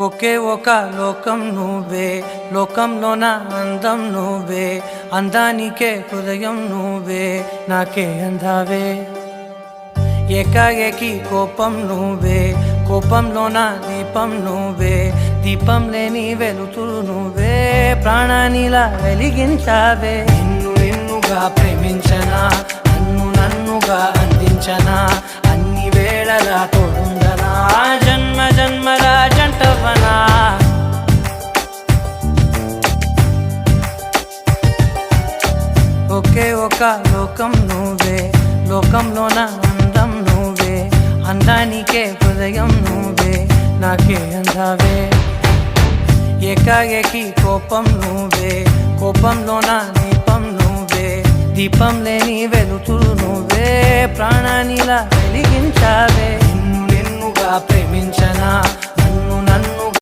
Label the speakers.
Speaker 1: ఒకే ఒక లోకం నువ్వే, లోకంలోన అందం నువ్వే, అందానికే హృదయం నువ్వే, నాకే అందావే. ఏకాఏకి కోపం నువ్వే, కోపంలోన దీపం నువ్వే, దీపం లేని వెలుతురు నువ్వే, ప్రాణానిలా వెలిగించావే. నిన్నుగా ప్రేమించనా, నన్నుగా అందించనా, అన్ని వేళలా తోడుందనా, జన్మ జన్మల జంటవనా. ఒకే ఒక లోకం నువ్వే, లోకంలోన అందం నువ్వే, అందానికే హృదయం నువ్వే, నాకే అందావే. ఏకాఏకి కోపం నువ్వే, కోపంలోన దీపం నువ్వే, దీపం లేని వెలుతురు నువ్వే, ప్రాణానిలా వెలిగించావే. నిన్నుగా ప్రేమించనా,